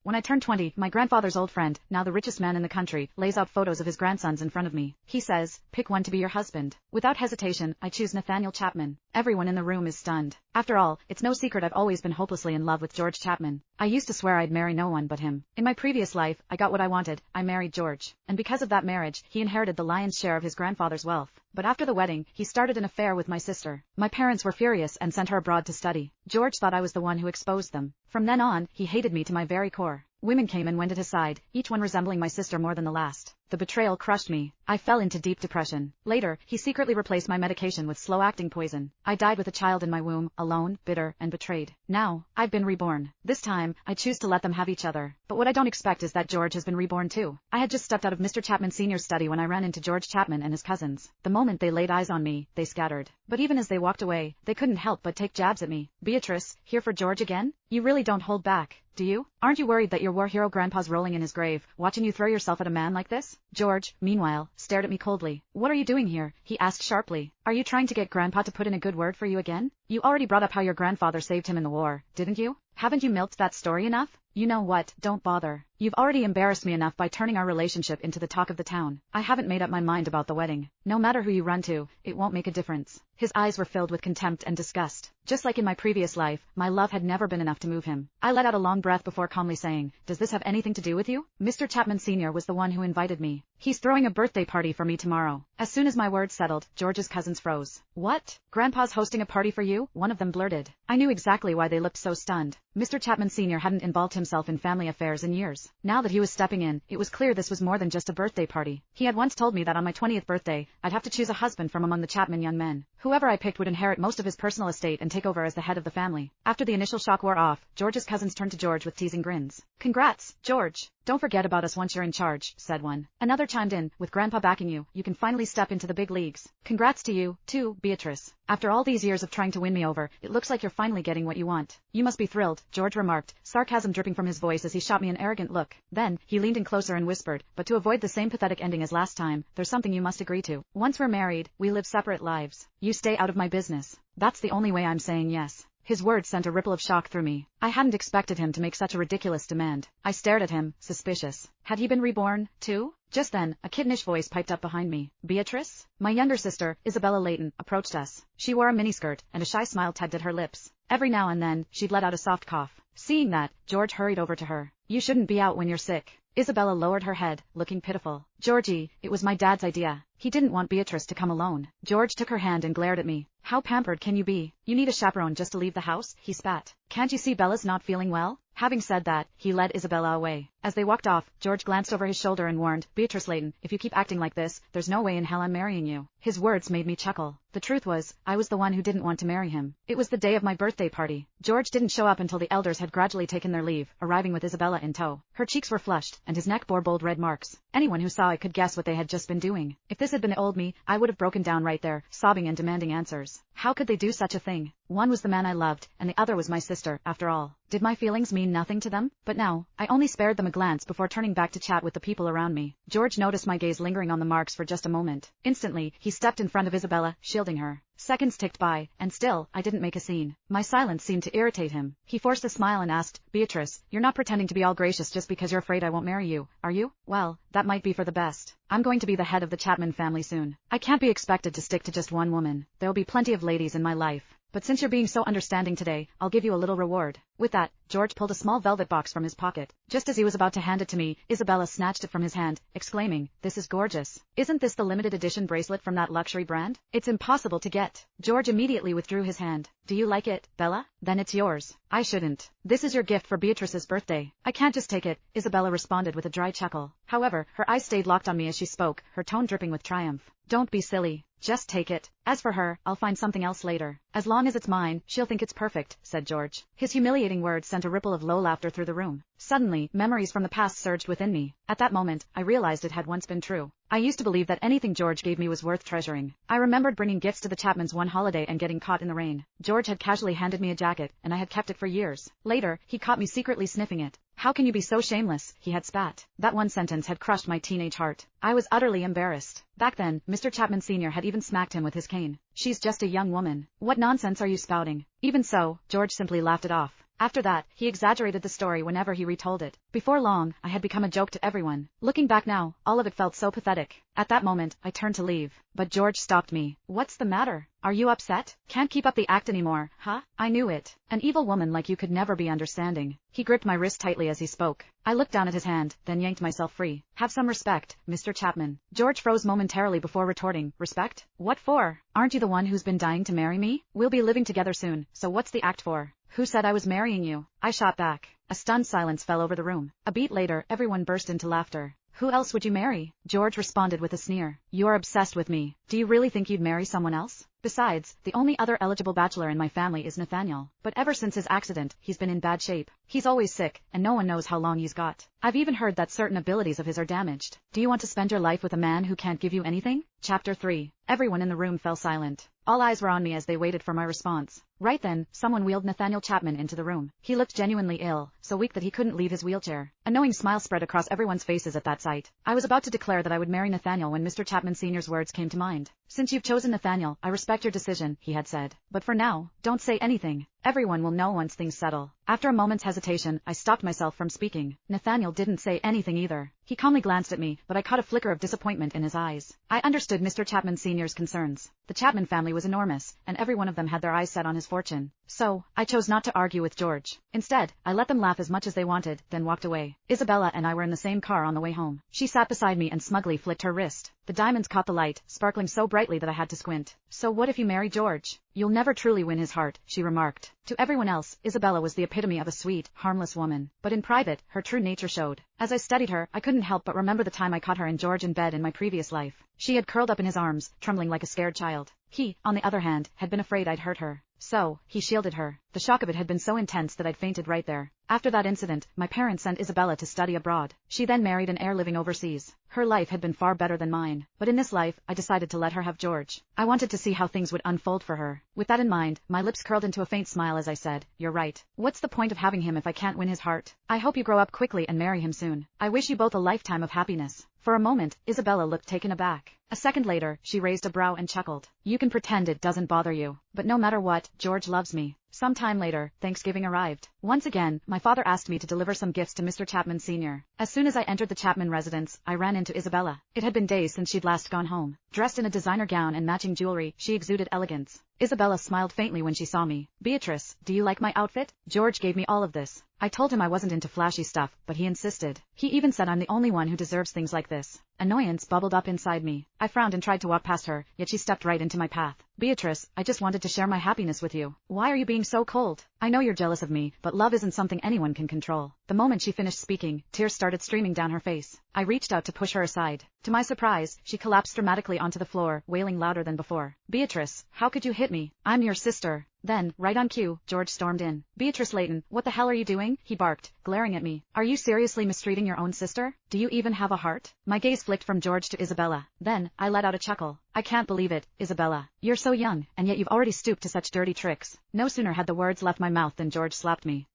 When I turned 20, my grandfather's old friend, now the richest man in the country, lays out photos of his grandsons in front of me. He says, pick one to be your husband. Without hesitation, I choose Nathaniel Chapman. Everyone in the room is stunned. After all, it's no secret I've always been hopelessly in love with George Chapman. I used to swear I'd marry no one but him. In my previous life, I got what I wanted. I married George. And because of that marriage, he inherited the lion's share of his grandfather's wealth. But after the wedding, he started an affair with my sister. My parents were furious and sent her abroad to study. George thought I was the one who exposed them. From then on, he hated me to my very core. Women came and went at his side, each one resembling my sister more than the last. The betrayal crushed me. I fell into deep depression. Later, he secretly replaced my medication with slow-acting poison. I died with a child in my womb, alone, bitter, and betrayed. Now, I've been reborn. This time, I choose to let them have each other. But what I don't expect is that George has been reborn too. I had just stepped out of Mr. Chapman Sr.'s study when I ran into George Chapman and his cousins. The moment they laid eyes on me, they scattered. But even as they walked away, they couldn't help but take jabs at me. Beatrice, here for George again? You really don't hold back, do you? Aren't you worried that your war hero grandpa's rolling in his grave, watching you throw yourself at a man like this? George, meanwhile, stared at me coldly. What are you doing here? He asked sharply. Are you trying to get grandpa to put in a good word for you again? You already brought up how your grandfather saved him in the war, didn't you? Haven't you milked that story enough? You know what, don't bother. You've already embarrassed me enough by turning our relationship into the talk of the town. I haven't made up my mind about the wedding. No matter who you run to, it won't make a difference. His eyes were filled with contempt and disgust. Just like in my previous life, my love had never been enough to move him. I let out a long breath before calmly saying, does this have anything to do with you? Mr. Chapman Sr. was the one who invited me. He's throwing a birthday party for me tomorrow. As soon as my words settled, George's cousins froze. What? Grandpa's hosting a party for you? One of them blurted. I knew exactly why they looked so stunned. Mr. Chapman Sr. hadn't involved himself in family affairs in years. Now that he was stepping in, it was clear this was more than just a birthday party. He had once told me that on my 20th birthday, I'd have to choose a husband from among the Chapman young men. Whoever I picked would inherit most of his personal estate and take over as the head of the family. After the initial shock wore off, George's cousins turned to George with teasing grins. Congrats, George. Don't forget about us once you're in charge, said one. Another chimed in, with Grandpa backing you, you can finally step into the big leagues. Congrats to you, too, Beatrice. After all these years of trying to win me over, it looks like you're finally getting what you want. You must be thrilled, George remarked, sarcasm dripping from his voice as he shot me an arrogant look. Then, he leaned in closer and whispered, but to avoid the same pathetic ending as last time, there's something you must agree to. Once we're married, we live separate lives. You stay out of my business. That's the only way I'm saying yes. His words sent a ripple of shock through me. I hadn't expected him to make such a ridiculous demand. I stared at him, suspicious. Had he been reborn, too? Just then, a kittenish voice piped up behind me. Beatrice? My younger sister, Isabella Layton, approached us. She wore a miniskirt, and a shy smile tugged at her lips. Every now and then, she'd let out a soft cough. Seeing that, George hurried over to her. You shouldn't be out when you're sick. Isabella lowered her head, looking pitiful. Georgie, it was my dad's idea. He didn't want Beatrice to come alone. George took her hand and glared at me. How pampered can you be? You need a chaperone just to leave the house, he spat. Can't you see Bella's not feeling well? Having said that, he led Isabella away. As they walked off, George glanced over his shoulder and warned, Beatrice Layton, if you keep acting like this, there's no way in hell I'm marrying you. His words made me chuckle. The truth was, I was the one who didn't want to marry him. It was the day of my birthday party. George didn't show up until the elders had gradually taken their leave, arriving with Isabella in tow. Her cheeks were flushed, and his neck bore bold red marks. Anyone who saw it could guess what they had just been doing. If this had been old me, I would have broken down right there, sobbing and demanding answers. How could they do such a thing? One was the man I loved, and the other was my sister, after all. Did my feelings mean nothing to them? But now, I only spared them a glance before turning back to chat with the people around me. George noticed my gaze lingering on the marks for just a moment. Instantly, he stepped in front of Isabella, shielding her. Seconds ticked by, and still, I didn't make a scene. My silence seemed to irritate him. He forced a smile and asked, Beatrice, you're not pretending to be all gracious just because you're afraid I won't marry you, are you? Well, that might be for the best. I'm going to be the head of the Chapman family soon. I can't be expected to stick to just one woman. There'll be plenty of ladies in my life. But since you're being so understanding today, I'll give you a little reward. With that, George pulled a small velvet box from his pocket. Just as he was about to hand it to me, Isabella snatched it from his hand, exclaiming, this is gorgeous. Isn't this the limited edition bracelet from that luxury brand? It's impossible to get. George immediately withdrew his hand. Do you like it, Bella? Then it's yours. I shouldn't. This is your gift for Beatrice's birthday. I can't just take it, Isabella responded with a dry chuckle. However, her eyes stayed locked on me as she spoke, her tone dripping with triumph. Don't be silly. Just take it. As for her, I'll find something else later. As long as it's mine, she'll think it's perfect, said George. His humiliating words sent a ripple of low laughter through the room. Suddenly, memories from the past surged within me. At that moment, I realized it had once been true. I used to believe that anything George gave me was worth treasuring. I remembered bringing gifts to the Chapmans one holiday and getting caught in the rain. George had casually handed me a jacket, and I had kept it for years. Later, he caught me secretly sniffing it. How can you be so shameless? He had spat. That one sentence had crushed my teenage heart. I was utterly embarrassed. Back then, Mr. Chapman Sr. had even smacked him with his cane. She's just a young woman. What nonsense are you spouting? Even so, George simply laughed it off. After that, he exaggerated the story whenever he retold it. Before long, I had become a joke to everyone. Looking back now, all of it felt so pathetic. At that moment, I turned to leave, but George stopped me. What's the matter? Are you upset? Can't keep up the act anymore, huh? I knew it. An evil woman like you could never be understanding. He gripped my wrist tightly as he spoke. I looked down at his hand, then yanked myself free. Have some respect, Mr. Chapman. George froze momentarily before retorting. Respect? What for? Aren't you the one who's been dying to marry me? We'll be living together soon, so what's the act for? Who said I was marrying you? I shot back. A stunned silence fell over the room. A beat later, everyone burst into laughter. Who else would you marry? George responded with a sneer. You're obsessed with me. Do you really think you'd marry someone else? Besides, the only other eligible bachelor in my family is Nathaniel. But ever since his accident, he's been in bad shape. He's always sick, and no one knows how long he's got. I've even heard that certain abilities of his are damaged. Do you want to spend your life with a man who can't give you anything? Chapter 3. Everyone in the room fell silent. All eyes were on me as they waited for my response. Right then, someone wheeled Nathaniel Chapman into the room. He looked genuinely ill, so weak that he couldn't leave his wheelchair. A knowing smile spread across everyone's faces at that sight. I was about to declare that I would marry Nathaniel when Mr. Chapman Sr.'s words came to mind. Since you've chosen Nathaniel, I respect your decision, he had said. But for now, don't say anything. Everyone will know once things settle. After a moment's hesitation, I stopped myself from speaking. Nathaniel didn't say anything either. He calmly glanced at me, but I caught a flicker of disappointment in his eyes. I understood Mr. Chapman Sr.'s concerns. The Chapman family was enormous, and every one of them had their eyes set on his fortune. So, I chose not to argue with George. Instead, I let them laugh as much as they wanted, then walked away. Isabella and I were in the same car on the way home. She sat beside me and smugly flicked her wrist. The diamonds caught the light, sparkling so brightly that I had to squint. So what if you marry George? You'll never truly win his heart, she remarked. To everyone else, Isabella was the epitome of a sweet, harmless woman. But in private, her true nature showed. As I studied her, I couldn't help but remember the time I caught her and George in bed in my previous life. She had curled up in his arms, trembling like a scared child. He, on the other hand, had been afraid I'd hurt her. So, he shielded her. The shock of it had been so intense that I'd fainted right there. After that incident, my parents sent Isabella to study abroad. She then married an heir living overseas. Her life had been far better than mine. But in this life, I decided to let her have George. I wanted to see how things would unfold for her. With that in mind, my lips curled into a faint smile as I said, "You're right. What's the point of having him if I can't win his heart? I hope you grow up quickly and marry him soon. I wish you both a lifetime of happiness." For a moment, Isabella looked taken aback. A second later, she raised a brow and chuckled. "You can pretend it doesn't bother you. But no matter what, George loves me." Some time later, Thanksgiving arrived. Once again, my father asked me to deliver some gifts to Mr. Chapman Sr. As soon as I entered the Chapman residence, I ran into Isabella. It had been days since she'd last gone home. Dressed in a designer gown and matching jewelry, she exuded elegance. Isabella smiled faintly when she saw me. "Beatrice, do you like my outfit? George gave me all of this." I told him I wasn't into flashy stuff, but he insisted. He even said I'm the only one who deserves things like this. Annoyance bubbled up inside me. I frowned and tried to walk past her, yet she stepped right into my path. "Beatrice, I just wanted to share my happiness with you. Why are you being so cold? I know you're jealous of me, but love isn't something anyone can control." The moment she finished speaking, tears started streaming down her face. I reached out to push her aside. To my surprise, she collapsed dramatically onto the floor, wailing louder than before. "Beatrice, how could you hit me? I'm your sister." Then, right on cue, George stormed in. "Beatrice Layton, what the hell are you doing?" he barked, glaring at me. "Are you seriously mistreating your own sister? Do you even have a heart?" My gaze flicked from George to Isabella. Then, I let out a chuckle. "I can't believe it, Isabella. You're so young, and yet you've already stooped to such dirty tricks." No sooner had the words left my mouth than George slapped me.